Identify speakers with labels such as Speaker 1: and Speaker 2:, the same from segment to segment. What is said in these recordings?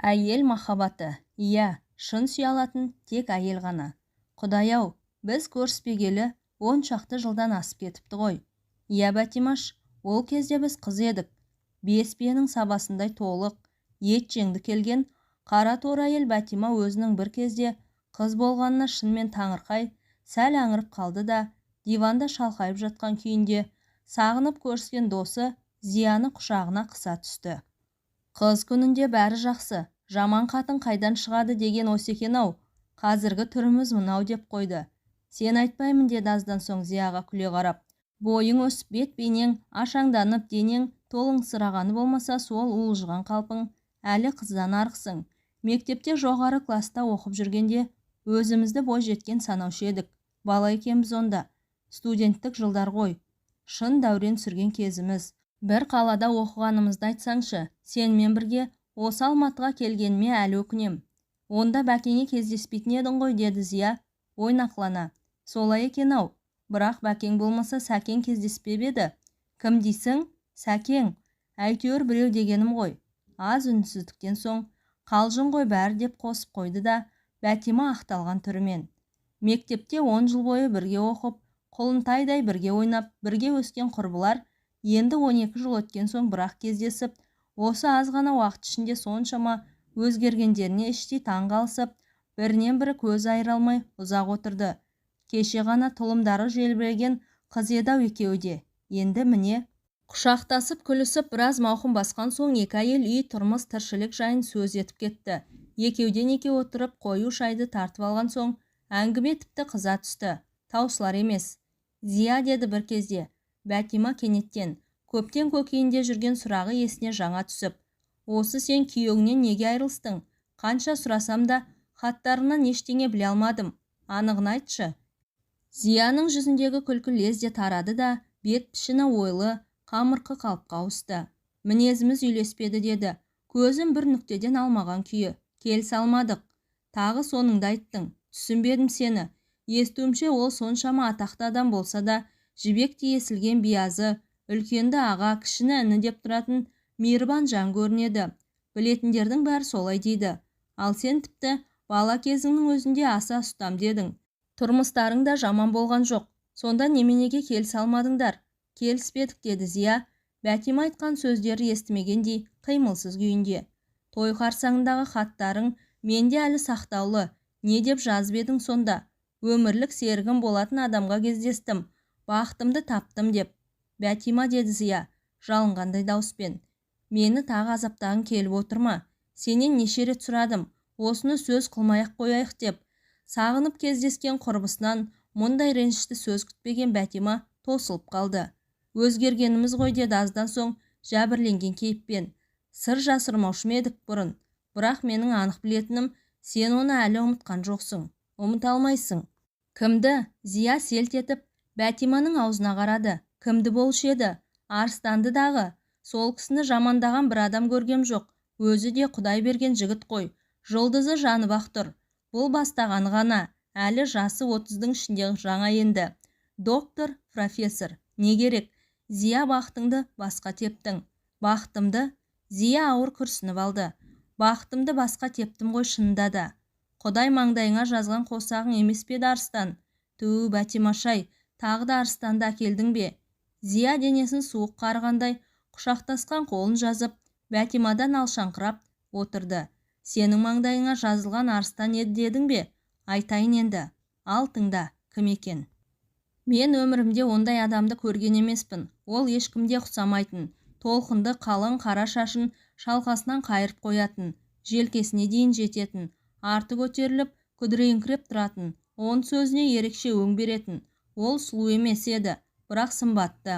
Speaker 1: Әйел махаббаты. Иә, шын сүйе алатын тек әйел ғана. Құдай-ау, біз көріспегелі 10 шақты жылдан асып кетіпті ғой. Иә Бәтимаш, ол кезде біз қыз едік. Бес биенің сабасындай толық, ет жеңді келген қара торы әйел Бәтима өзінің бір кезде қыз болғанына шынымен таңырқай, сәл аңырып қалды да, диванда шалқайып жатқан күйінде сағынып көріскен досы Зияны құшағына қыса түсті. Қыз күнінде бәрі жақсы, жаман қатын қайдан шығады деген осы екен-ау. Қазіргі түріміз мынау деп қойды. Сен айтпаймын деді аздан соң Зияға күле қарап. Бойың өсіп бет бейнең ашаңданып, денең толыңсырағаны болмаса сол уылжыған қалпың әлі қыздан арықсың. Мектепте жоғары класста оқып жүргенде өзімізді бой жеткен санаушы едік. Бала екенбіз онда. Студенттік жылдар ғой. Шын дәурен сүрген кезіміз. Бір қалада оқығанымызды айтсаңшы, сенімен бірге осы Алматыға келгеніме әлі өкінем. Онда бәкеңе кездеспейтін едің ғой, деді Зия ойнақлана. Солай екен-ау, бірақ бәкең болмаса сәкең кездеспеп еді. Кім дейсің? Сәкең. Әйтеуір біреу дегенім ғой. Аз үнсіздіктен соң, қалжың ғой бәрі деп қосып қойды да, Бәтима ақталған түрімен. Мектепте 10 жыл бойы бірге оқып, құлынтайдай бірге ойнап, бірге өскен құрбылар енді 12 жыл өткен соң бірақ кездесіп, осы аз ғана уақыт ішінде соншама өзгергендеріне іштей таң қалысып, бірінен бірі көз айыра алмай ұзақ отырды. Кеше ғана тұлымдары желбіреген қыз еді-ау екеуі де. Енді міне құшақтасып күлісіп біраз мауқын басқан соң екі әйел үй тұрмыс тіршілік жайын сөз етіп кетті. Екеуден екеу отырып қою шайды тартып алған соң әңгіме тіпті қыза түсті. Таусылар емес. Зия, деді бір кезде. Бәтима кенеттен көптен көкейінде жүрген сұрағы есіне жаңа түсіп. Осы сен күйеуіңнен неге айырылыстың? Қанша сұрасам да хаттарынан ештеңе біле алмадым. Анығын айтшы. Зияның жүзіндегі күлкі лезде тарады да, бет пішіні ойлы, қамырқы қалыпқа ауысты. Мінезіміз үйлеспеді, деді. Көзім бір нүктеден алмаған күйі. Келісе алмадық. Тағы соныңды айттың. Түсінбедім сені. Естуімше ол соншама атақты адам болса да, жібектей есілген биязы, үлкенді аға, кішіні іні деп тұратын мейірбан жан көрінеді. Білетіндердің бәрі солай дейді. Ал сен тіпті бала кезіңнің өзінде аса ұстам дедің. Тұрмыстарың да жаман болған жоқ. Сонда неменеге келісе алмадыңдар? Келіспедік, деді Зия, Бәтима айтқан сөздері естімегендей қимылсыз күйінде. Той қарсаңындағы хаттарың менде әлі сақтаулы. Не деп жазып едің сонда? Өмірлік серігім болатын адамға кездестім. Бақытымды таптым деп. Бәтима, деді Зия, жалынғандай дауыспен. Мені тағы азаптағың келіп отырма. Сенен неше рет сұрадым, осыны сөз қылмай-ақ қояйық деп. Сағынып кездескен құрбысынан мұндай ренішті сөз күтпеген Бәтима тосылып қалды. Өзгергеніміз ғой, деді аздан соң жәбірленген кейіппен. Сыр жасырмаушы ма едік бұрын? Бірақ менің анық білетінім, сен оны әлі ұмытқан жоқсың. Ұмыта алмайсың. Кімді? Зия селт етіп Бәтиманың аузына қарады. Кімді болушы еді? Арыстанды дағы. Сол кісіні жамандаған бір адам көргем жоқ. Өзі де Құдай берген жігіт қой. Жұлдызы жанып-ақ тұр. Бұл бастағаны ғана. Әлі жасы 30-дың ішінде жаңа енді. Доктор, профессор. Не керек? Зия, бақытыңды басқа тептің. Бақытымды? Зия ауыр күрсініп алды. Бақытымды басқа тептім ғой шынында да. Құдай маңдайыңа жазған қосағың емес пе еді арыстан? Ту, Бәтимашай, тағы да арыстанды әкелдің бе? Зия денесін суық қарығандай құшақтасқан қолын жазып, Бәтимадан алшаңқырап отырды. Сенің маңдайыңа жазылған арыстан еді дедің бе? Айтайын енді. Ал тыңда, кім екен? Мен өмірімде ондай адамды көрген емеспін. Ол ешкімде ұқсамайтын. Толқынды қалың қара шашын шалқасынан қайырып қоятын, желкесіне дейін жететін, арты көтеріліп, күдірейіңкіреп тұратын, он сөзіне ерекше өң беретін. Ол сұлу емес еді, бірақ сымбатты.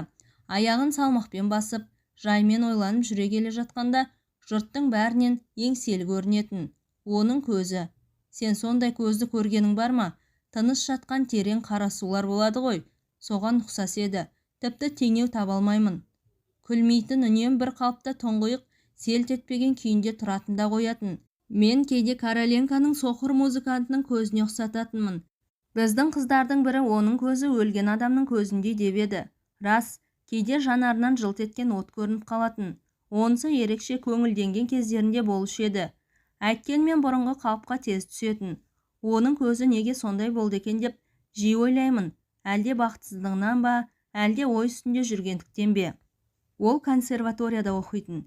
Speaker 1: Аяғын салмақпен басып, жаймен ойланып жүре келе жатқанда, жұрттың бәрінен еңселі көрінетін. Оның көзі. Сен сондай көзді көргенің бар ма? Тыныш жатқан терең қара сулар болады ғой. Соған ұқсас еді. Тіпті теңеу таба алмаймын. Күлмейтін, үнем бір қалыпта тұңғиық селт етпеген күйінде тұратын да қоятын. Мен кейде Короленконың соқыр музыкантының көзіне ұқсататынмын. Біздің қыздардың бірі оның көзі өлген адамның көзіндей деп еді. Рас, кейде жанарынан жылт еткен от көрініп қалатын. Онысы ерекше көңілденген кездерінде болушы еді. Әйткенмен бұрынғы қалыпқа тез түсетін. Оның көзі неге сондай болды екен деп жиі ойлаймын. Әлде бақытсыздығынан ба, әлде ой үстінде жүргендіктен бе. Ол консерваторияда оқитын.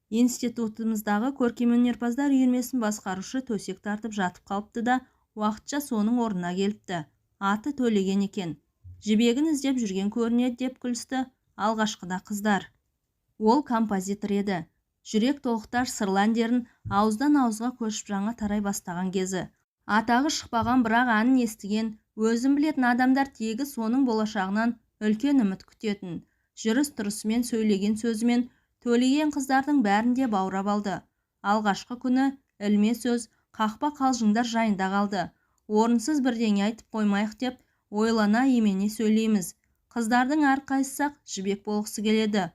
Speaker 1: Институтымыздағы көркемөнерпаздар үйірмесін басқарушы төсек тартып жатып қалыпты да, уақытша соның орнына келіпті. Аты Төлеген екен. Жібегін іздеп жүрген көрінеді деп күлісті алғашқыда қыздар. Ол композитор еді. Жүрек толықтар сырлы әндерін ауыздан ауызға көшіп жаңа тарай бастаған кезі. Атағы шықпаған бірақ әнін естіген, өзін білетін адамдар тегі соның болашағынан үлкен үміт күтетін. Жүріс-тұрысымен, сөйлеген сөзімен Төлеген қыздардың бәрін де баурап алды. Алғашқы күні ілме сөз, қақпа қалжыңдар жайында қалды. Орынсыз бірдеңе айтып қоймайық деп ойлана емене сөйлейміз. Қыздардың әрқайсысы жібек болғысы келеді.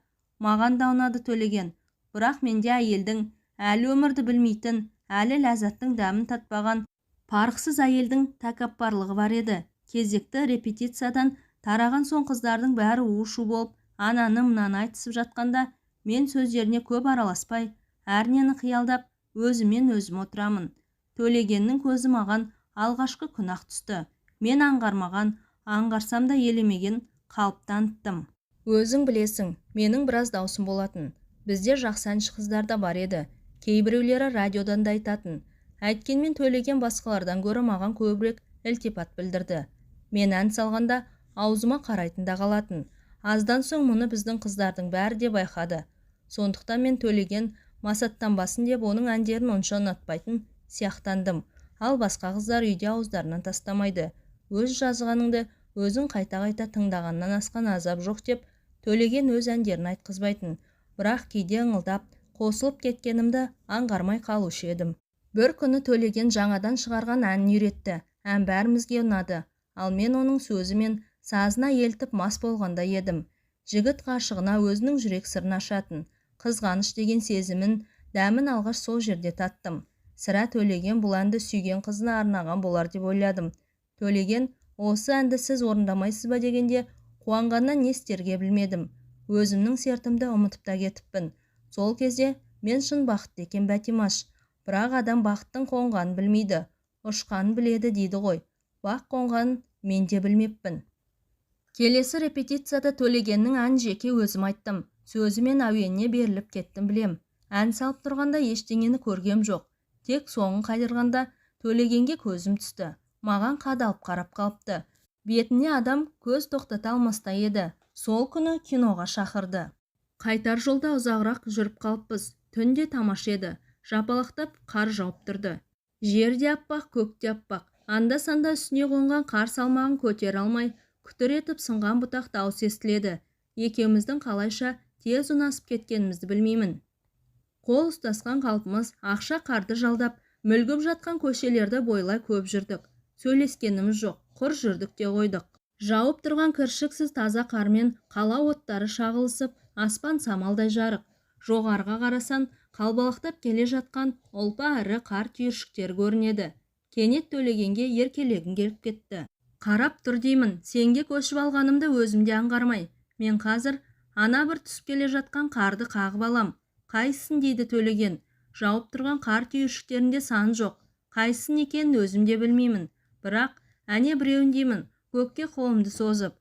Speaker 1: Маған да ұнады Төлеген. Бірақ менде әйелдің, әлі өмірді білмейтін, әлі ләззаттың дәмін татпаған, парықсыз әйелдің тәкаппарлығы бар еді. Кезекті репетициядан тараған соң қыздардың бәрі у-шу болып, ананы мынаны айтысып жатқанда, мен сөздеріне көп араласпай, әрнені қиялдап, өзімен өзім отырамын. Төлегеннің көзі маған алғашқы күн-ақ түсті. Мен аңғармаған, аңғарсам да елемеген қалып таныттым. Өзің білесің, менің біраз даусым болатын. Бізде жақсы әнші қыздар да бар еді. Кейбіреулері радиодан да айтатын. Әйткенмен Төлеген басқалардан гөрі маған көбірек ілтипат білдірді. Мен ән салғанда аузыма қарайтын да қалатын. Аздан соң мұны біздің қыздардың бәрі де байқады. Сондықтан мен Төлеген масаттанбасын деп оның әндерін онша ұнатпайтын сияқтандым. Ал басқа қыздар үйде ауыздарынан тастамайды. Өз жазғаныңды өзің қайта-қайта тыңдағаннан асқан азап жоқ деп Төлеген өз әндерін айтқызбайтын. Бірақ кейде ыңылдап, қосылып кеткенімді аңғармай қалушы едім. Бір күні Төлеген жаңадан шығарған әнін үйретті. Ән бәрімізге ұнады. Ал мен оның сөзі мен сазына елтіп мас болғанда едім. Жігіт ғашығына өзінің жүрек сырын ашатын, қызғаныш деген сезімін, дәмін алғаш сол жерде таттым. Сірә Төлеген бұл әнді сүйген қызына арнаған болар деп ойладым. Төлеген, осы әнді сіз орындамайсыз ба дегенде, қуанғаннан не істерге білмедім. Өзімнің сертімді ұмытып та кетіппін. Сол кезде мен шын бақытты екен Бәтимаш. Бірақ адам бақыттың қонғанын білмейді, ұшқанын біледі дейді ғой. Бақ қонғанын мен де білмеппін. Келесі репетицияда Төлегеннің ән жеке өзім айттым. Сөзі мен әуеніне беріліп кеттім білем. Ән салып тұрғанда ештеңені көргем жоқ. Тек соңын қайырғанда Төлегенге көзім түсті. Маған қадалып қарап қалыпты. Бетіне адам көз тоқтата алмастай еді. Сол күні киноға шақырды. Қайтар жолда ұзағырақ жүріп қалыппыз. Түн де тамаша еді. Жапалақтап қар жауып тұрды. Жер де аппақ, көк те аппақ. Анда-санда үстіне қонған қар салмағын көтере алмай, күтір етіп сынған бұтақ дауыс естіледі. Екеуміздің қалайша тез ұнасып кеткенімізді білмеймін. Қол ұстасқан қалпымыз ақша қарды жалдап, мүлгіп жатқан көшелерді бойлай көп жүрдік. Сөйлескеніміз жоқ, құр жүрдік те қойдық. Жауып тұрған кіршіксіз таза қармен қала оттары шағылысып, аспан самалдай жарық. Жоғарға қарасан, қалбалақтап келе жатқан ұлпа ірі қар түйіршіктер көрінеді. Кенет Төлегенге еркелегім келіп кетті. Қарап тұр деймін, сенге көшіп алғанымды өзімде аңғармай. Мен қазір ана бір түсіп келе жатқан қарды қағып алам. Қайсысын дейді Төлеген. Жауып тұрған қар түйіршіктерінде сан жоқ. Қайсысын екенін өзімде білмеймін. Бірақ әне біреуін деймін, көкке қолымды созып.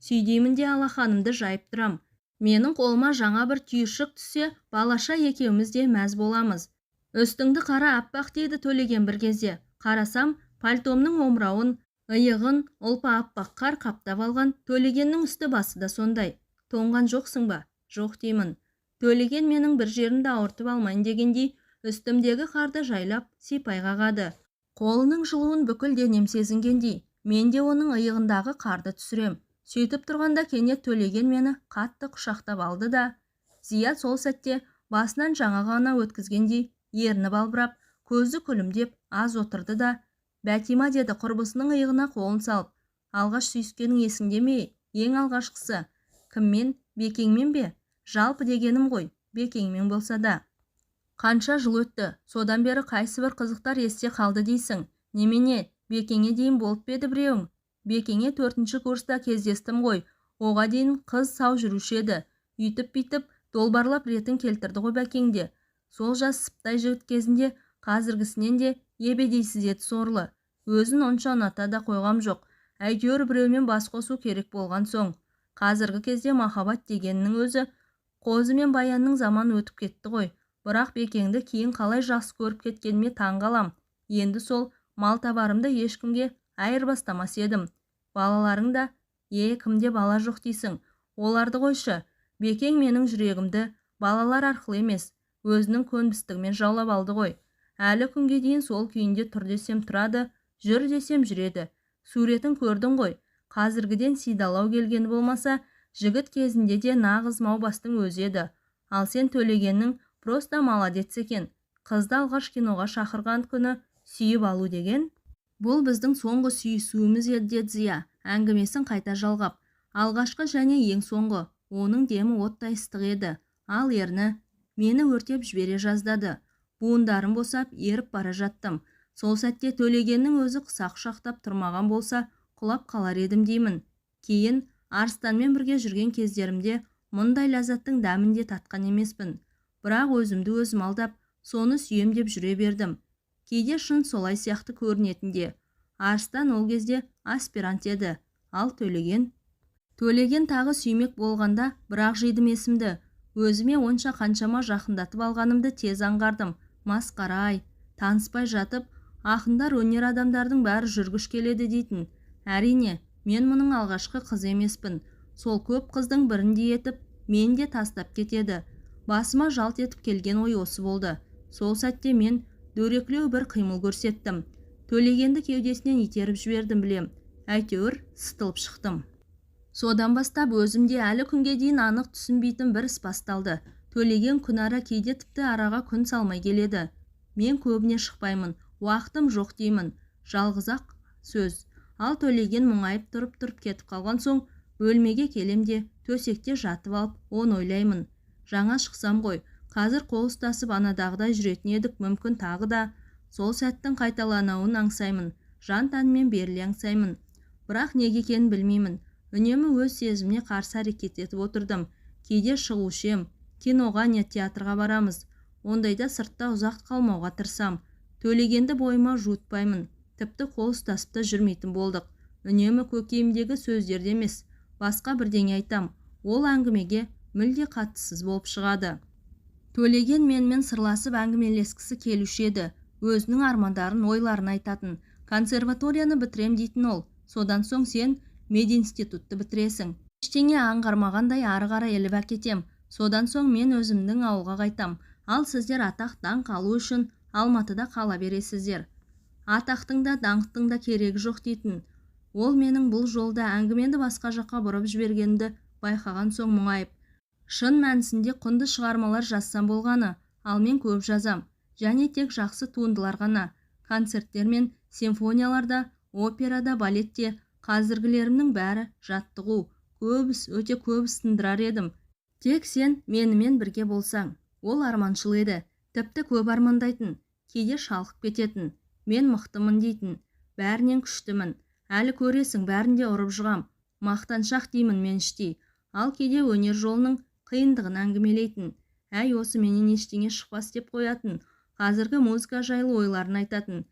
Speaker 1: Сүйдеймін де алақанымды жайып тұрам. Менің қолыма жаңа бір түйіршік түссе, балаша екеуміз де мәз боламыз. Үстіңді қара аппақ дейді Төлеген бір кезде. Қарасам, пальтомның омырауын, иығын ұлпа аппақ қар қаптап алған. Төлегеннің үсті басы да сондай. Тоңған жоқсың ба? Жоқ деймін. Төлеген менің бір жерімді ауыртып алмайын дегендей, үстімдегі қарды жайлап сипай қағады. Қолының жылуын бүкіл денем сезінгендей, мен де оның иығындағы қарды түсірем. Сөйтіп тұрғанда кенет Төлеген мені қатты құшақтап алды да, Зия сол сәтте басынан жаңа ғана өткізгендей ерні балбырап, көзі күлімдеп аз отырды да, Бәтима деді құрбысының иығына қолын салып. Алғаш сүйіскенің есіңде ме? Ең алғашқысы. Кіммен? Бекеңмен бе? Жалпы дегенім ғой, Бекеңмен болса да. Қанша жыл өтті, содан бері қайсы бір қызықтар есте қалды дейсің. Немене, Бекеңе дейін болып беді біреуің? Бекеңе 4-ші курста кездестім ғой. Оға дейін қыз сау жүруші еді. Үйтіп-бүйтіп долбарлап ретін келтірді ғой Бәкеңде. Сол жас сыптай жігіт кезінде Қазіргісінен де ебедейсіз еді сорлы. Өзін онша ұната да қойғам жоқ. Әйтеуір біреумен бас қосу керек болған соң. Қазіргі кезде махаббат дегеннің өзі Қозы мен Баянның заман өтіп кетті ғой. Бірақ Бекеңді кейін қалай жақсы көріп кеткеніме таң қалам. Енді сол мал табарымды ешкімге айырбастамас едім. Балаларың да, кімде бала жоқ дейсің? Оларды қойшы. Бекең менің жүрегімді балалар арқылы емес, өзінің көнбістігімен жаулап алды ғой. Әлі күнге дейін сол күйінде тұр десем тұрады, жүр десем жүреді. Суретін көрдің ғой. Қазіргіден сидалау келгені болмаса, жігіт кезінде де нағыз маубастың өзі еді. Ал сен Төлегеннің просто молодец екен. Қызды алғаш киноға шақырған күні сүйіп алу деген. Бұл біздің соңғы сүйісуіміз еді, деді Зия, әңгімесін қайта жалғап. Алғашқы және ең соңғы. Оның демі оттай ыстық еді. Ал ерні мені өртеп жібере жаздады. Буындарым босап еріп бара жаттым. Сол сәтте Төлегеннің өзі қыса құшақтап тұрмаған болса, құлап қалар едім деймін. Кейін Арыстанмен бірге жүрген кездерімде мұндай ләззаттың дәмін де татқан емеспін. Бірақ өзімді өзім алдап, соны сүйем деп жүре бердім. Кейде шын солай сияқты көрінетінде. Арыстан ол кезде аспирант еді, ал Төлеген тағы сүймек болғанда, бірақ жидым есімді. Өзіме онша қаншама жақындатып алғанымды тез аңғардым. Масқара-ай, таныспай жатып, ақындар, өнер адамдардың бәрі жүргіш келеді дейтін. Әрине, мен мұның алғашқы қыз емеспін. Сол көп қыздың біріндей етіп, мен де тастап кетеді. Басыма жалт етіп келген ой осы болды. Сол сәтте мен дөреклеу бір қимыл көрсеттім. Төлегенді кеудесінен итеріп жібердім білем. Әйтеуір сытылып шықтым. Содан бастап өзімде әлі күнге дейін анық түсінбейтін бір іс басталды. Төлеген күнара кейде тіпті араға күн салмай келеді. Мен көбіне шықпаймын, уақытым жоқ деймін. Жалғыз-ақ сөз. Ал Төлеген мұңайып тұрып кетіп қалған соң, бөлмеге келемде, төсекте жатып алып, оны ойлаймын. Жаңа шықсам ғой, қазір қол ұстасып анадағыдай жүретін едік, мүмкін тағы да. Сол сәттің қайталанауын аңсаймын, жан тәнмен беріле аңсаймын. Бірақ неге екенін білмеймін. Үнемі өз сезіміне қарсы әрекет етіп отырдым. Кейде шығушы ем, киноға не театрға барамыз. Ондайда сыртта ұзақ қалмауға тырысам. Төлегенді бойыма жуытпаймын. Тіпті қол ұстасып та жүрмейтін болдық. Үнемі көкейімдегі сөздерді емес, басқа бірдеңе айтам. Ол әңгімеге мүлде қатысыз болып шығады. Төлеген менімен сырласып әңгімелескісі келуші еді. Өзінің армандарын, ойларын айтатын. Консерваторияны бітірем дейтін ол. Содан соң сен мединститутты бітіресің. Ештеңе аңғармағандай ары қарай іліп әкетем. Содан соң мен өзімнің ауылға қайтам. Ал сіздер атақ даңқ алу үшін Алматыда қала бересіздер. Атақтың да даңқтың да керегі жоқ дейтін. Ол менің бұл жолда әңгімені басқа жаққа бұрып жібергенді байқаған соң мұңайып. Шын мәнісінде құнды шығармалар жазсам болғаны, ал мен көп жазам. Және тек жақсы туындылар ғана. Концерттер мен симфонияларда, операда, балетте қазіргілерімнің бәрі жаттығу. Өте көбіс тындырар едім. Тек сен менімен бірге болсаң. Ол арманшыл еді. Тіпті көп армандайтын. Кейде шалқып кететін. Мен мықтымын дейтін. Бәрінен күштімін. Әлі көресің, бәрінде ұрып жығам. Мақтаншақ деймін мен іштей. Ал кейде өнер жолының қиындығын әңгімелейтін. Әй, осы менен ештеңе шықпас деп қоятын. Қазіргі музыка жайлы ойларын айтатын.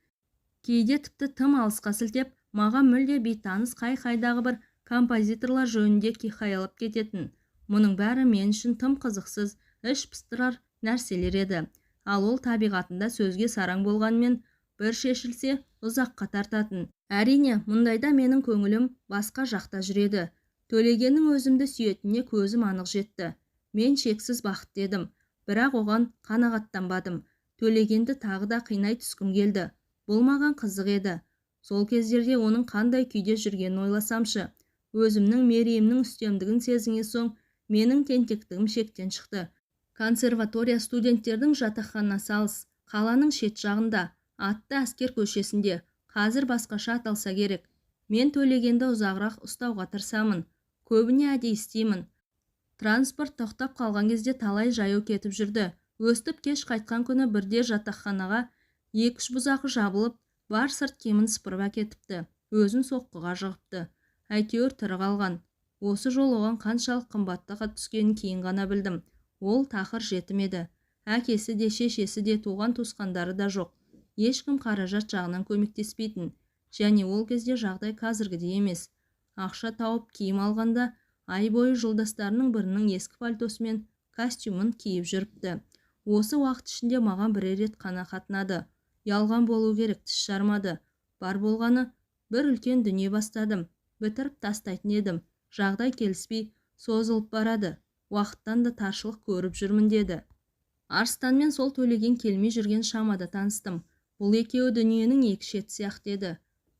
Speaker 1: Кейде тіпті тым алысқа сілтеп, маған мүлде бейтаныс қай-қайдағы бір композиторлар жөнінде хиқаялап кететін. Мұның бәрі мен үшін тым қызықсыз, іш пыстырар нәрселер еді. Ал ол табиғатында сөзге сараң болғанмен, бір шешілсе ұзаққа тартатын. Әрине, мұндайда менің көңілім басқа жақта жүреді. Төлегеннің өзімді сүйетініне көзім анық жетті. Мен шексіз бақытты едім, бірақ оған қанағаттанбадым. Төлегенді тағы да қинай түскім келді. Бұл маған қызық еді. Сол кездерде оның қандай күйде жүргенін ойласамшы. Өзімнің мерейімнің үстемдігін сезінген соң, менің тентектігім шектен шықты. Консерватория студенттердің жатақханасы алыс, қаланың шет жағында, атты әскер көшесінде. Қазір басқаша аталса керек. Мен Төлегенді ұзағырақ ұстауға тырысамын. Көбіне әдейі істеймін. Транспорт тоқтап қалған кезде талай жаяу кетіп жүрді. Өстіп кеш қайтқан күні бірде жатақханаға 2-3 бұзақы жабылып, бар сырт киімін сыпырып әкетіпті. Өзін соққыға жығыпты. Әйтеуір тірі қалған. Осы жол оған қаншалық қымбаттыға түскенін кейін ғана білдім. Ол тақыр жетім еді. Әкесі де шешесі де туған туысқандары да жоқ. ешкім қаражат жағынан көмектеспейтін, және ол кезде жағдай қазіргідей емес. Ақша тауып киім алғанда ай бойы жолдастарының бірінің ескі пальтосы мен костюмын киіп жүріпті. Осы уақыт ішінде маған бірер рет қана қатынады. Ялған болу керек, тіс жармады. Бар болғаны бір үлкен дүние бастадым. Бітіріп тастайтын едім. Жағдай келіспей созылып барады. Уақыттан да таршылық көріп жүрмін деді. Арыстанмен сол Төлеген келмей жүрген шамада таныстым. Бұл екеуі дүниенің екі шеті сияқты еді.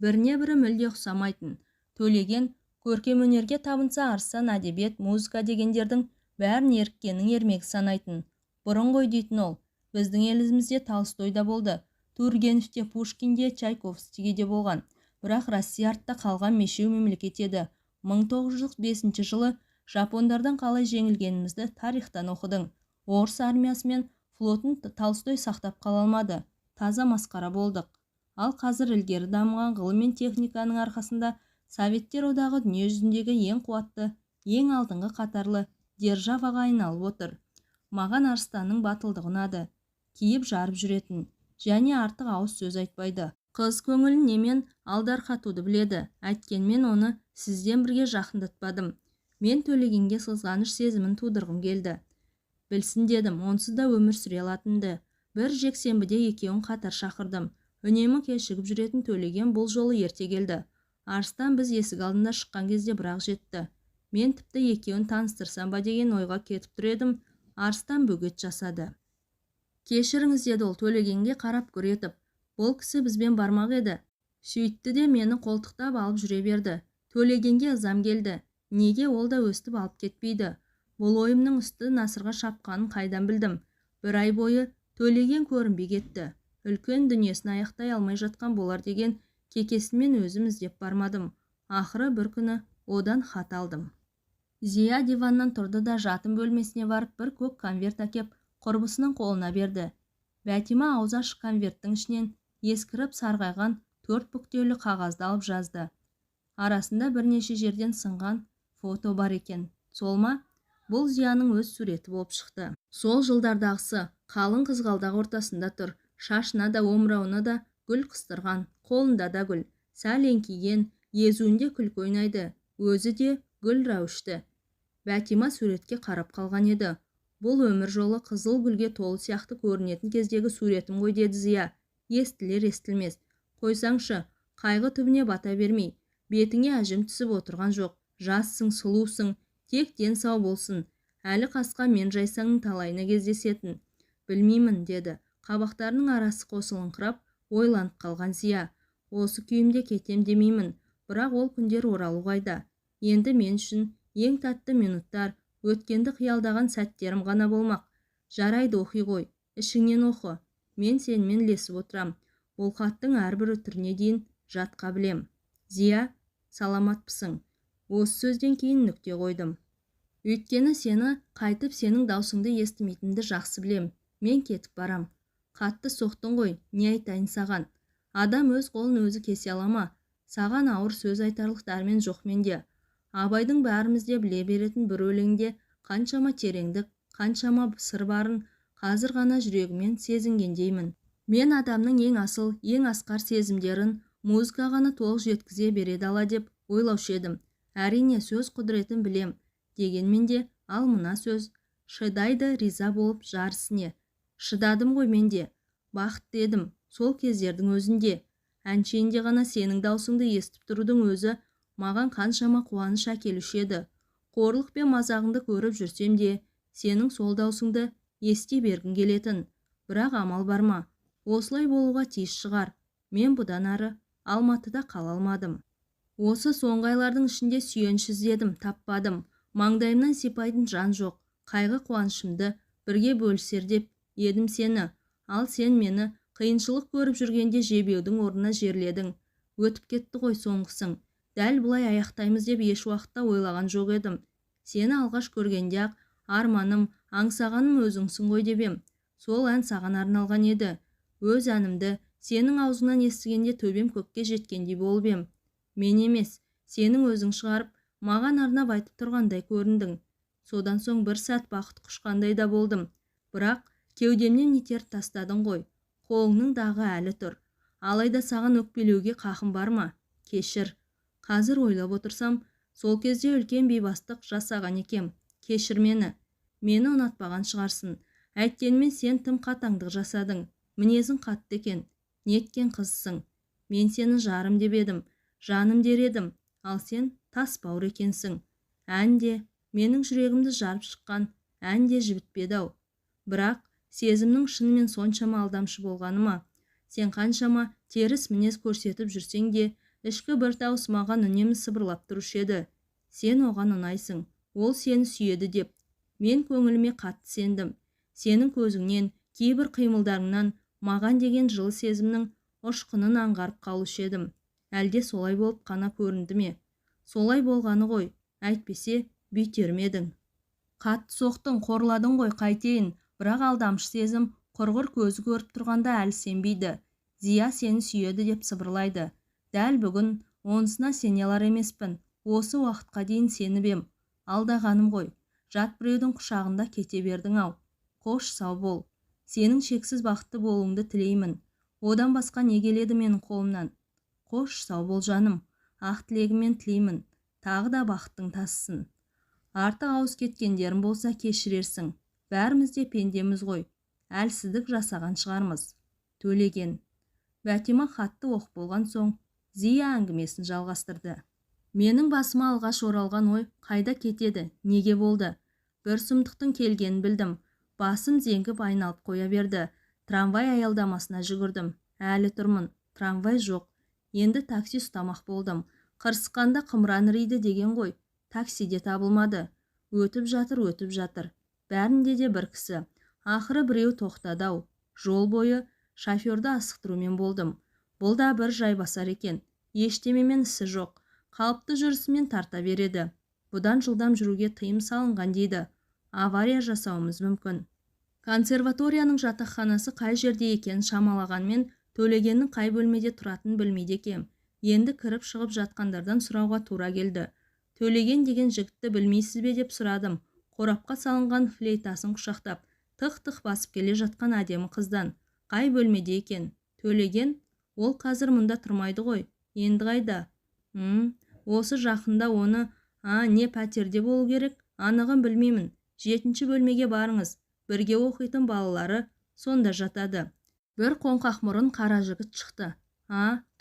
Speaker 1: Біріне бірі мүлде ұқсамайтын. Төлеген көркемөнерге табынса, Арыстан әдебиет, музыка дегендердің бәрін еріккеннің ермегі санайтын. Бұрын ғой дейтін ол. Біздің елімізде Толстой да болды. Тургеневте, Пушкинде, Чайковскийде болған. Бірақ Россия артта қалған мешеу мемлекет еді. 1905 жылы жапондардан қалай жеңілгенімізді тарихтан оқыдың. Орыс армиясы мен флотын Толстой сақтап қала алмады. Таза масқара болдық. Ал қазір ілгері дамыған ғылым мен техниканың арқасында Советтер одағы дүние жүзіндегі ең қуатты, ең алдыңғы қатарлы державаға айналып отыр. Маған Арыстанның батылдығы ұнады. Киіп жарып жүретін, және артық ауыз сөз айтпайды. Қыз көңілін немен алдарқатуды біледі. Әйткенмен оны сізден бірге жақындатпадым. Мен Төлегенге қызғаныш сезімін тудырғым келді. Білсін дедім, онсыз да өмір сүре алатынды. Бір жексенбіде екеуін қатар шақырдым. Үнемі кешігіп жүретін Төлеген бұл жолы ерте келді. Арыстан біз есік алдында шыққан кезде бірақ жетті. Мен тіпті екеуін таныстырсам ба деген ойға кетіп тұр едім. Арыстан бөгет жасады. Кешіріңіз деді ол Төлегенге қарап гүр етіп. Бұл кісі бізбен бармақ еді. Сөйтті де мені қолтықтап алып жүре берді. Төлегенге ызам келді. Неге ол да өстіп алып кетпейді? Бұл ойымның үсті насырға шапқанын қайдан білдім? Бір ай бойы Төлеген көрінбей кетті. Үлкен дүниесін аяқтай алмай жатқан болар деген кекесімен өзім іздеп бармадым. Ақыры бір күні одан хат алдым. Зия диваннан тұрды да жатын бөлмесіне барып бір көк конверт әкеп құрбысының қолына берді. Бәтима аузы ашық конверттің ішінен ескіріп сарғайған 4 бүктеулі қағазды алып жазды. Арасында бірнеше жерден сынған фото бар екен. Сол ма? Бұл Зияның өз суреті болып шықты. Сол жылдардағысы қалың қызғалдақ ортасында тұр. Шашына да омырауына да гүл қыстырған, қолында да гүл. Сәл еңкейген, езуінде күлкі ойнайды. Өзі де гүл рәуішті. Бәтима суретке қарап қалған еді. Бұл өмір жолы қызыл гүлге толы сияқты көрінетін кездегі суретім ғой деді Зия. Естілер естілмес. Қойсаңшы, қайғы түбіне бата бермей. Бетіңе әжім түсіп отырған жоқ. Жассың, сұлусың, тек ден сау болсын. Әлі қасқа мен жайсаңның талайына кездесетін. Білмеймін деді. Қабақтарының арасы қосылыңқырап, ойланып қалған Зия. Осы күйімде кетем демеймін, бірақ ол күндер оралу қайда. Енді мен үшін ең тәтті минуттар, өткенді қиялдаған сәттерім ғана болмақ. Жарайды, оқи ғой, ішіңнен оқы. Мен сенімен ілесіп отырам. Бұл хаттың әрбір үтіріне дейін жатқа білем. Зия, саламатпысың? Осы сөзден кейін нүкте қойдым. Өйткені сені қайтып сенің даусыңды естімейтінді жақсы білем. Мен кетіп барам. Қатты соқтың ғой, не айтайын саған? Адам өз қолын өзі кесе алама. Саған ауыр сөз айтарлық дәрмен жоқ менде. Абайдың бәрімізде біле беретін бір өлеңде қаншама тереңдік, қаншама сыр барын қазір ғана жүрегімен сезінгендеймін. Мен адамның ең асыл, ең асқар сезімдерін музыка ғана толық жеткізе береді ала деп ойлаушы едім. Әрине сөз құдіретін білем. Дегенмен де ал мына сөз шыдайды риза болып жарысыне. Шыдадым ғой менде. Бақытты едім сол кездердің өзінде. Әншейінде ғана сенің даусыңды естіп тұрудың өзі маған қаншама қуаныш әкелуші еді. Қорлық пен мазағыңды көріп жүрсем де, сенің сол даусыңды ести бергім келетін. Бірақ амал бар ма? Осылай болуға тиіс шығар. Мен бұдан ары Алматыда қала алмадым. Осы соңғы айлардың ішінде сүйеніш іздедім, таппадым. Маңдайымнан сипайтын жан жоқ. Қайғы қуанышымды бірге бөлісер деп едім сені. Ал сен мені қиыншылық көріп жүргенде жебеудің орнына жерледің. Өтіп кетті ғой соңғысың. Дәл бұлай аяқтаймыз деп еш уақытта ойлаған жоқ едім. Сені алғаш көргенде-ақ арманым, аңсағаным өзіңсің ғой деп ем. Сол ән саған арналған еді. Өз әнімді сенің аузыңнан естігенде төбем көкке жеткендей болып ем. Мен емес, сенің өзің шығарып, маған арнап айтып тұрғандай көріндің. Содан соң бір сәт бақыт құшқандай да болдым. Бірақ кеудемнен итеріп тастадың ғой. қолыңның дағы әлі тұр. Алайда саған өкпелеуге қақым бар ма? Кешір. Қазір ойлап отырсам, сол кезде үлкен бейбастық жасаған екем. Кешір мені. Мені ұнатпаған шығарсын. Әйткенмен сен тым қатаңдық жасадың. Мінезің қатты екен. Неткен қызсың. Мен сені жарым деп едім, жаным дер едім, ал сен тас бауыр екенсің. Әнде менің жүрегімді жарып шыққан, әнде жібітпеді-ау. Бірақ сезімнің шынымен соншама алдамшы болғаны ма? Сен қаншама теріс мінез көрсетіп жүрсең де, ішкі бір дауыс маған үнемі сыбырлап тұрушы еді. Сен оған ұнайсың, ол сені сүйеді деп. Мен көңіліме қатты сендім. Сенің көзіңнен, кейбір қимылдарыңнан маған деген жылы сезімнің ұшқынын аңғарып қалушы едім. Әлде солай болып қана көрінді ме? Солай болғаны ғой, әйтпесе бүйтер ме едің? Қатты соқтың, қорладың ғой, қайтейін. Бірақ алдамшы сезім құрғыр көзі көріп тұрғанда әлі сенбейді. Зия сені сүйеді деп сыбырлайды. Дәл бүгін онысына сене алар емеспін. Осы уақытқа дейін сеніп ем. Алдағаным ғой. Жат біреудің құшағында кете бердің-ау. Қош сау бол. Сенің шексіз бақытты болуыңды тілеймін. Одан басқа не келеді менің қолымнан? Қош сау бол жаным. Ақ тілегіммен тілеймін. Тағы да бақыттың тасысын. Артық ауыз кеткендерім болса кешірерсің. Бәріміз де пендеміз ғой. Әлсіздік жасаған шығармыз. Төлеген. Бәтима хатты оқып болған соң Зия әңгімесін жалғастырды. Менің басыма алғаш оралған ой қайда кетеді, неге болды? Бір сұмдықтың келгенін білдім. Басым зеңгіп айналып қоя берді. Трамвай аялдамасына жүгірдім. Әлі тұрмын. Трамвай жоқ. Енді такси ұстамақ болдым. Қырсыққанда қымыран ірейді деген ғой. Такси де табылмады. Өтіп жатыр. Бәрінде де бір кісі. Ақыры біреу тоқтады-ау. Жол бойы шоферді асықтырумен болдым. Бұл да бір жайбасар екен. Ештемемен ісі жоқ. Қалыпты жүрісімен тарта береді. Бұдан жылдам жүруге тыйым салынған дейді. Авария жасауымыз мүмкін. Консерваторияның жатақханасы қай жерде екенін шамалағанмен Төлегеннің қай бөлмеде тұратынын білмейді екем. Енді кіріп шығып жатқандардан сұрауға тура келді. Төлеген деген жігітті білмейсіз бе деп сұрадым. Қорапқа салынған флейтасын құшақтап, тық-тық басып келе жатқан әдемі қыздан. Қай бөлмеде екен? Төлеген, ол қазір мұнда тұрмайды ғой. Енді қайда? Осы жақында оны, не пәтерде болу керек? Анығын білмеймін. 7-ші бөлмеге барыңыз. Бірге оқитын балалары сонда жатады. Бір қоңқақ мұрын қара жігіт шықты.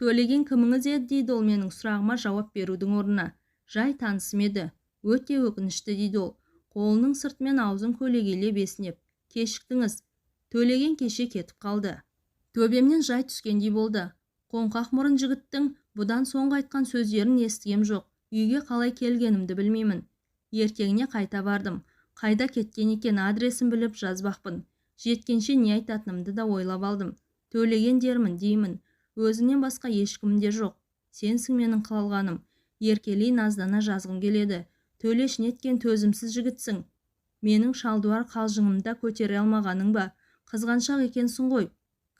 Speaker 1: Төлеген кіміңіз еді дейді ол менің сұрағыма жауап берудің орнына. Жай танысым еді. Өте өкінішті дейді ол. Қолының сыртымен аузын көлегейлеп есінеп. Кешіктіңіз. Төлеген кеше кетіп қалды. Төбемнен жай түскендей болды. Қоңқақ мұрын жігіттің бұдан соңғы айтқан сөздерін естігем жоқ. Үйге қалай келгенімді білмеймін. Ертеңіне қайта бардым. Қайда кеткен екен адресін біліп жазбақпын. Жеткенше не айтатынымды да ойлап алдым. Төлеген дермін деймін. Өзіңнен басқа ешкім де жоқ. Сенсің менің қалғаным. Еркелей наздана жазғым келеді. Төлеш неткен төзімсіз жігітсің. Менің шалдуар қалжыңымда көтере алмағаның ба? Қызғаншақ екенсің ғой.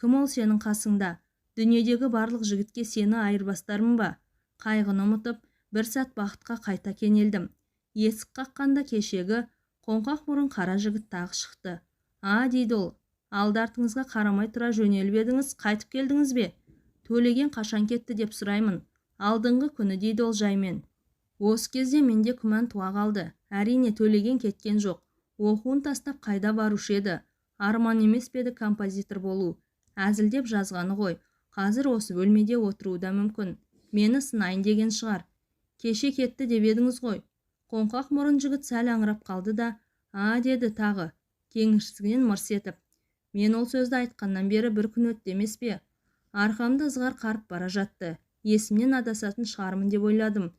Speaker 1: Кім ол сенің қасыңда? Дүниедегі барлық жігітке сені айырбастармын ба? Қайғыны ұмытып, бір сәт бақытқа қайта кенелдім. Есік қаққанда кешегі қоңқақ мұрын қара жігіт тағы шықты. Дейді ол. Алды-артыңызға қарамай тұра жөнеліп едіңіз, қайтып келдіңіз бе? Төлеген қашан кетті деп сұраймын. Алдыңғы күні дейді ол жаймен. Осы кезде менде күмән туа қалды. Әрине Төлеген кеткен жоқ. Оқуын тастап қайда барушы еді? Арман емес пе еді композитор болу? Әзілдеп жазғаны ғой. Қазір осы бөлмеде отыруы да мүмкін. Мені сынайын деген шығар. Кеше кетті деп едіңіз ғой. Қоңқақ мұрын жігіт сәл аңырап қалды да, деді тағы, кеңішсігінен мырс етіп. Мен ол сөзді айтқаннан бері бір күн өтті емес пе? Арқамда ызғар қарып бара жатты. Есімнен адасатын шығармын деп ойладым.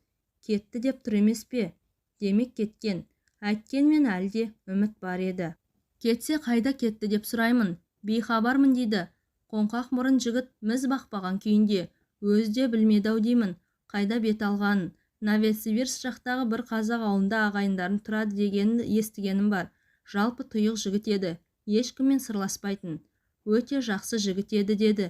Speaker 1: Кетті деп тұр емес пе? Демек кеткен. Әйткенмен әлде үміт бар еді. Кетсе қайда кетті деп сұраймын. Бейхабармын дейді. Қоңқақ мұрын жігіт міз бақпаған күйінде. Өзі де білмеді-ау деймін. Қайда бет алғанын. Новосибирск жақтағы бір қазақ ауылында ағайындарын тұрады дегенін естігенім бар. Жалпы тұйық жігіт еді. Ешкіммен сырласпайтын. Өте жақсы жігіт еді деді.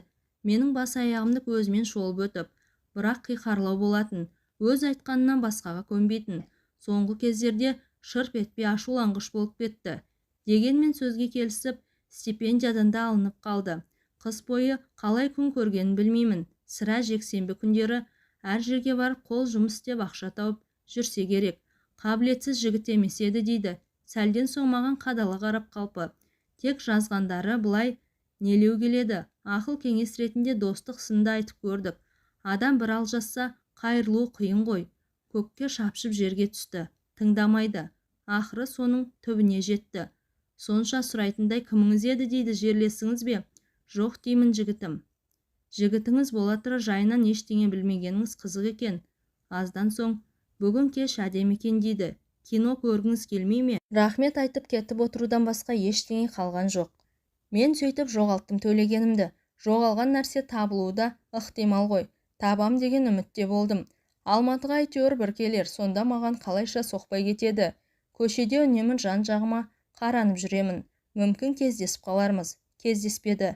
Speaker 1: Менің бас аяғымды көзімен шолып өтіп. Бірақ қиқарлау болатын. Өз айтқанынан басқаға көнбейтін. Соңғы кездерде шырп етпей ашуланғыш болып кетті. Дегенмен сөзге келісіп, стипендиядан да алынып қалды. қыс бойы қалай күн көргенін білмеймін. Сірә жексенбі күндері әр жерге барып қол жұмыс істеп ақша тауып жүрсе керек. Қабілетсіз жігіт емес еді дейді. Сәлден соң маған қадала қарап қалпы. Тек жазғандары былай нелеу келеді. Ақыл кеңес ретінде достық сынды айтып көрдік. Адам бір алжасса қайырылу қиын ғой. Көкке шапшып жерге түсті. Тыңдамайды. Ақыры соның түбіне жетті. Сонша сұрайтындай кіміңіз еді дейді. Жерлесіңіз бе? Жоқ деймін жігітім. Жігітіңіз бола тұра жайынан ештеңе білмегеніңіз қызық екен. Аздан соң бүгін кеш әдемі екен дейді. Кино көргіңіз келмей ме? Рахмет айтып кетіп отырудан басқа ештеңе қалған жоқ. Мен сөйтіп жоғалттым төлегенімді. Жоғалған нәрсе табылуы да ықтимал ғой. Табам деген үмітте болдым. Алматыға әйтеуір бір келер, сонда маған қалайша соқпай кетеді. Көшеде үнемі жан-жағыма қаранып жүремін. Мүмкін кездесіп қалармыз. Кездеспеді.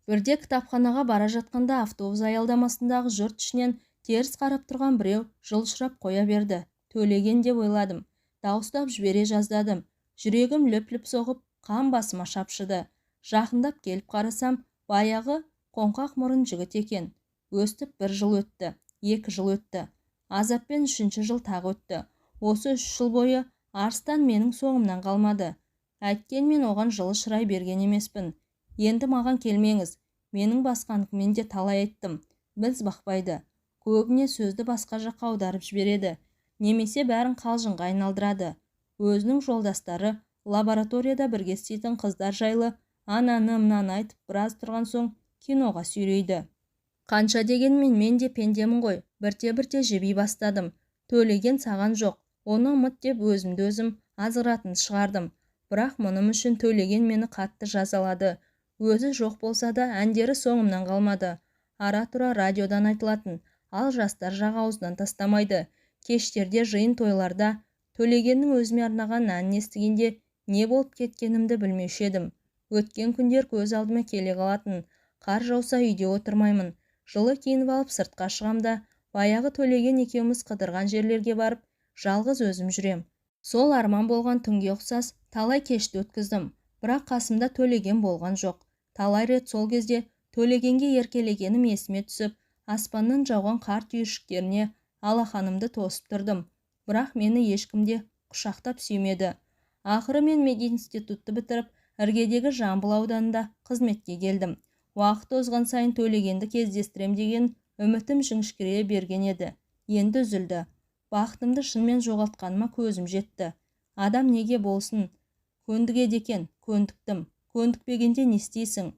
Speaker 1: Бірде кітапханаға бара жатқанда автобус аялдамасындағы жұрт ішінен теріс қарап тұрған біреу жылшырап қоя берді. Төлеген деп ойладым. Дауыстап жібере жаздадым. Жүрегім лүп-лүп соғып, қан басыма шапшыды. Жақындап келіп қарасам, баяғы қоңқақ мұрын жігіт екен. Өстіп 1 жыл өтті, 2 жыл өтті. Азаппен 3-ші жыл тағы өтті. Осы 3 жыл бойы арыстан менің соңымнан қалмады. Әйткенмен оған жылы шырай берген емеспін. Енді маған келмеңіз. Менің басқаныкімен де талай айттым. Біз бақпайды. Көбіне сөзді басқа жаққа аударып жібереді. Немесе бәрін қалжыңға айналдырады. Өзінің жолдастары лабораторияда бірге істейтін қыздар жайлы ананы мынаны айтып біраз тұрған соң киноға сүйрейді. Қанша дегенмен мен де пендемін ғой. Бірте-бірте жеби бастадым. Төлеген саған жоқ. Оны ұмыт деп өзімді өзім азғыратын шығардым. Бірақ мұным үшін Төлеген мені қатты жазалады. Өзі жоқ болса да әндері соңымнан қалмады. Ара-тұра радиодан айтылатын, ал жастар жағы аузынан тастамайды. Кештерде, жиын тойларда Төлегеннің өзіме арнаған әнін естігенде не болып кеткенімді білмеуші едім. Өткен күндер көз алдыма келе қалатын. Қар жауса үйде отырмаймын. Жылы киініп алып сыртқа шығамда, баяғы Төлеген екеуміз қыдырған жерлерге барып, жалғыз өзім жүрем. Сол арман болған түнге ұқсас талай кешті өткіздім. Бірақ қасымда Төлеген болған жоқ. Талай рет сол кезде Төлегенге еркелегенім есіме түсіп, аспаннан жауған қар түйіршіктеріне алақанымды тосып тұрдым. Бірақ мені ешкімде құшақтап сүймеді. Ақыры мен мединститутты бітіріп, іргедегі Жамбыл ауданында қызметке келдім. Уақыт озған сайын Төлегенді кездестірем деген үмітім жіңішкере берген еді. Енді үзілді. Бақытымды шынымен жоғалтқаныма көзім жетті. Адам неге болсын? Көндігеді екен, көндіктім. Көндікпегенде не істейсің?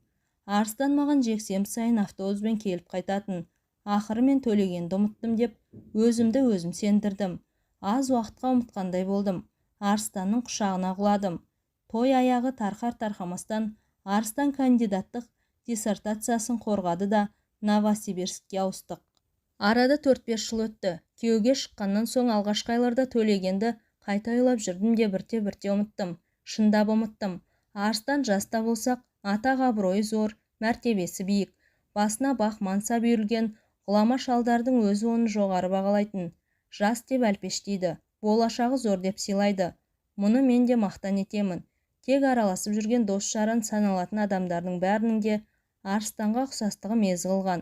Speaker 1: Арыстан маған жексенбі сайын автобуспен келіп қайтатын. Ақыры мен Төлегенді ұмыттым деп өзімді өзім сендірдім. Аз уақытқа ұмытқандай болдым. Арыстанның құшағына құладым. Той аяғы тарқар-тарқамастан Арыстан кандидаттық диссертациясын қорғады да Новосибирскке ауыстық. Арада 4-5 жыл өтті. Күйеуге шыққаннан соң алғашқы айларда Төлегенді қайта ойлап жүрдім де бірте-бірте ұмыттым. Шындап ұмыттым. Арыстан жаста болсақ, атақ абыройы зор, мәртебесі биік. Басына бақ мансап үйірілген ғұлама шалдардың өзі оны жоғары бағалайтын. Жас деп әлпештейді, болашағы зор деп сыйлайды. Мұны мен де мақтан етемін. Тек араласып жүрген дос-жаран саналатын адамдардың бәрінің де Арыстанға ұқсастығы мезі қылған.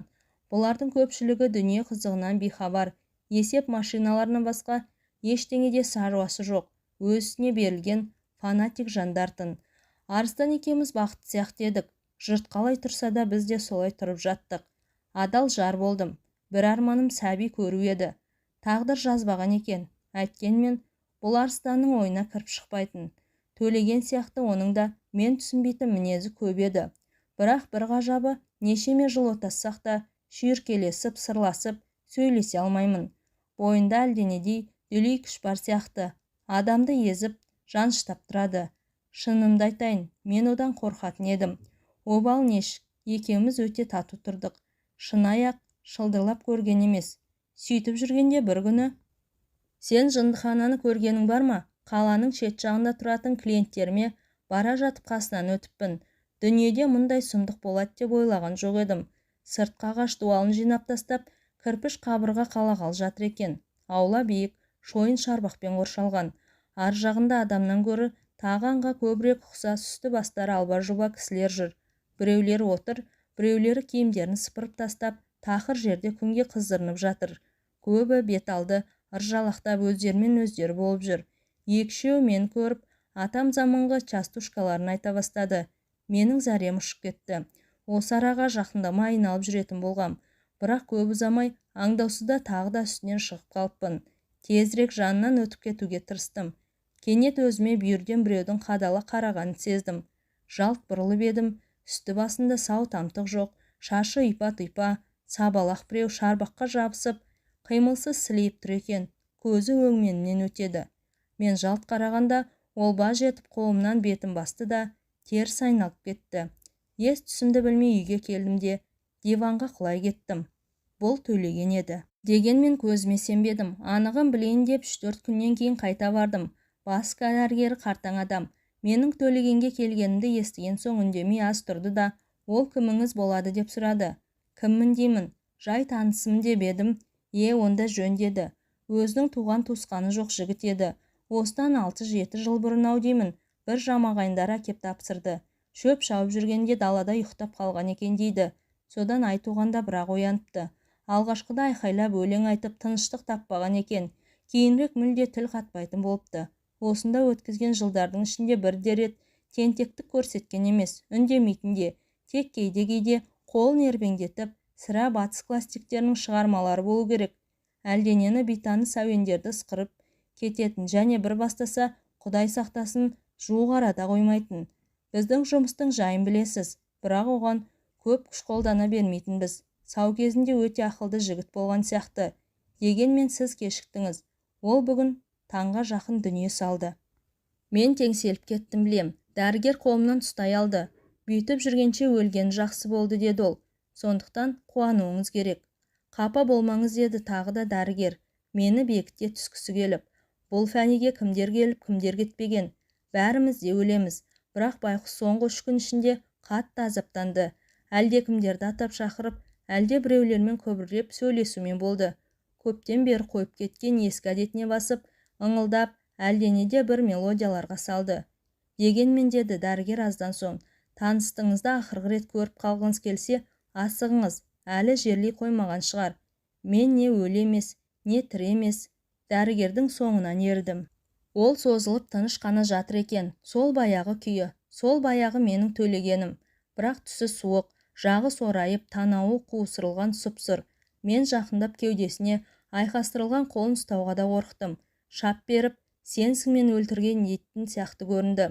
Speaker 1: Бұлардың көпшілігі дүние қызығынан бейхабар. Есеп машиналарынан басқа ештеңеде шаруасы жоқ. Өзіне берілген фанатик жандартын. Арыстан екеуміз бақытты сияқты едік. Жұрт қалай тұрса да біз де солай тұрып жаттық. Адал жар болдым. Бір арманым сәби көру еді. Тағдыр жазбаған екен. Әйткенмен бұл Арыстанның ойына кіріп шықпайтын. Төлеген сияқты оның да мен түсінбейтін мінезі көп еді. Бірақ бір ғажабы нешеме жыл отассақ та шүйіркелесіп, сырласып, сөйлесе алмаймын. Бойында әлденедей дүлей күш бар сияқты. Адамды езіп, жаншытап тұрады. Шынымды айтайын, мен одан қорқатын едім. Обал нешік, екеуміз өте тату тұрдық. Шынаяқ шылдырлап көрген емес. Сөйтіп жүргенде бір күні: сен жындыхананы көргенің бар ма? Қаланың шет жағында тұратын клиенттеріме бара жатып қасынан өтіппін. Дүниеде мұндай сұмдық болады деп ойлаған жоқ едім. Сыртқа ағаш дуалын жинап тастап, кірпіш қабырға қалағалы жатыр екен. Аула биік, шойын шарбақпен қоршалған. Ар жағында адамнан гөрі тағанға көбірек ұқсас үсті бастары алба-жұба кісілер жүр. Біреулер отыр, біреулері киімдерін сыпырып тастап, тақыр жерде күнге қыздырынып жатыр. Көбі бет алды ыржалақтап өздерімен өздері болып жүр. Екі-үшеуі мен көріп, атам заманғы частушкаларын айта бастады. Менің зәрем ұшып кетті. Осы араға жақындама айналып жүретін болғам. Бірақ көп ұзамай аңдаусызда тағы да үстінен шығып қалыппын. Тезірек жанынан өтіп кетуге тырыстым. Кенет өзіме бүйірден біреудің қадала қарағанын сездім. Жалт бұрылып едім, үсті басында сау тамтық жоқ, шашы ұйпа-тұйпа, сабалақ біреу шарбаққа жабысып, қимылсыз сілейіп тұр екен, көзі өңменінен өтеді. Мен жалт қарағанда ол баж етіп қолымнан бетін басты да теріс айналып кетті. Ес түсімді білмей үйге келдім де диванға құлай кеттім. Бұл Төлеген еді. Дегенмен көзіме сенбедім. Анығын білейін деп 3-4 күннен кейін қайта бардым. Бас дәрігері қартаң адам. Менің Төлегенге келгенімді естіген соң үндемей аз тұрды да, ол кіміңіз болады деп сұрады. Кіммін деймін, жай танысымын деп едім. Онда жөн деді. Өзінің туған туысқаны жоқ жігіт еді. Осыдан 6-7 жыл бұрын деймін, бір жамағайындар әкеп тапсырды. Шөп шауып жүргенде далада ұйықтап қалған екен дейді. Содан айтуғанда бірақ ояныпты. Алғашқыда айқайлап өлең айтып тыныштық таппаған екен. Кейінірек мүлде тіл қатпайтын болыпты. Осында өткізген жылдардың ішінде бірде рет тентектік көрсеткен емес, үндемейтін де, тек кейде-кейде қолын ербеңдетіп, сірә батыс классиктерінің шығармалары болу керек. Әлденені бейтаныс әуендерді ысқырып кететін және бір бастаса, Құдай сақтасын, жуық арада қоймайтын. Біздің жұмыстың жайын білесіз, бірақ оған көп күш қолдана бермейтінбіз. Сау кезінде өте ақылды жігіт болған сияқты. Дегенмен сіз кешіктіңіз. Ол бүгін таңға жақын дүние салды. Мен теңселіп кеттім білем. Дәрігер қолымнан ұстай алды. Бүйтіп жүргенше өлген жақсы болды деді ол. Сондықтан қуануыңыз керек. Қапа болмаңыз деді тағы да дәрігер. Мені бекіте түскісі келіп. Бұл фәниге кімдер келіп, кімдер кетпеген. Бәріміз де өлеміз. Бірақ байқұс соңғы 3 күн ішінде қатты азаптанды. Әлде кімдерді атап шақырып, әлде біреулермен көбіреп сөйлесумен болды. Көптен бері қойып кеткен ескі әдетіне басып, ыңылдап, әлденеде бір мелодияларға салды. Дегенмен деді дәрігер аздан соң, таныстыңызда ақырғы рет көріп қалғыңыз келсе, асығыңыз, әлі жерлей қоймаған шығар. Мен не өлі емес, не тірі емес. Дәрігердің соңынан ердім. Ол созылып тыныш қана жатыр екен. Сол баяғы күйі, сол баяғы менің Төлегенім. Бірақ түсі суық, жағы сорайып, танауы қуысырылған сұп-сұр. Мен жақындап кеудесіне айқастырылған қолын ұстауға да қорықтым. Шап беріп, сенсің мен өлтірген еттің сияқты көрінді.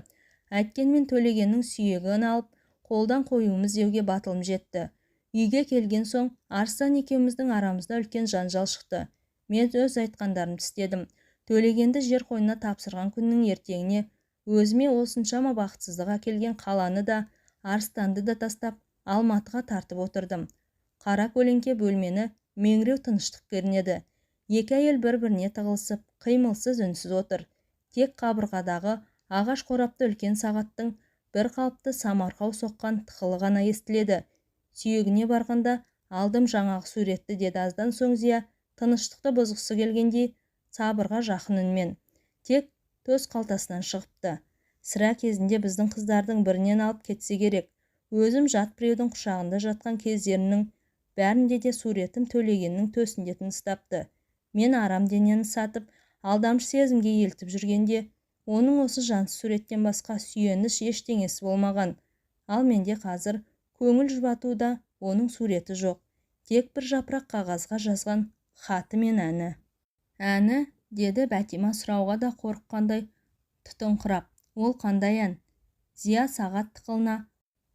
Speaker 1: Әйткенмен Төлегеннің сүйегін алып, қолдан қоюымыз деуге батылым жетті. Үйге келген соң Арыстан екеуміздің арамызда үлкен жанжал шықты. Мен өз айтқандарымды істедім. Төлегенді жер қойнына тапсырған күннің ертеңіне өзіме осыншама бақытсыздық әкелген қаланы да, Арыстанды да тастап, Алматыға тартып отырдым. Қара көлеңке бөлмені меңіреу тыныштық кернеді. Екі әйел бір-біріне тығылысып, қимылсыз үнсіз отыр. Тек қабырғадағы ағаш қорапты үлкен сағаттың бір қалыпты самарқау соққан тықылы ғана естіледі. Сүйегіне барғанда алдым жаңағы суретті деді аздан соң Зия, тыныштықты бұзғысы келгендей сабырға жақын үнмен. Тек төс қалтасынан шығыпты. Сірә кезінде біздің қыздардың бірінен алып кетсе керек. Өзім жат біреудің құшағында жатқан кездерінің бәрінде де суретім Төлегеннің төсінде тыныстапты. Мен арам денені сатып, алдамшы сезімге елтіп жүргенде, оның осы жансыз суреттен басқа сүйеніш ештеңесі болмаған. Ал менде қазір көңіл жұбатуда оның суреті жоқ. Тек бір жапырақ қағазға жазған хаты мен әні. Әні, деді Бәтима сұрауға да қорыққандай тұтыңқырап. Ол қандай ән? Зия сағат тықылына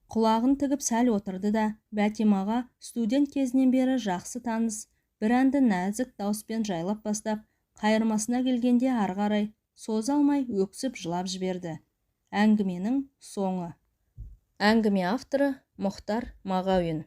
Speaker 1: құлағын тігіп сәл отырды да, Бәтимаға студент кезінен бері жақсы таныс бір әнді нәзік дауыспен жайлап бастап, қайырмасына келгенде ары қарай соза алмай өксіп жылап жіберді. Әңгіменің соңы. Әңгіме авторы Мұхтар Мағауин.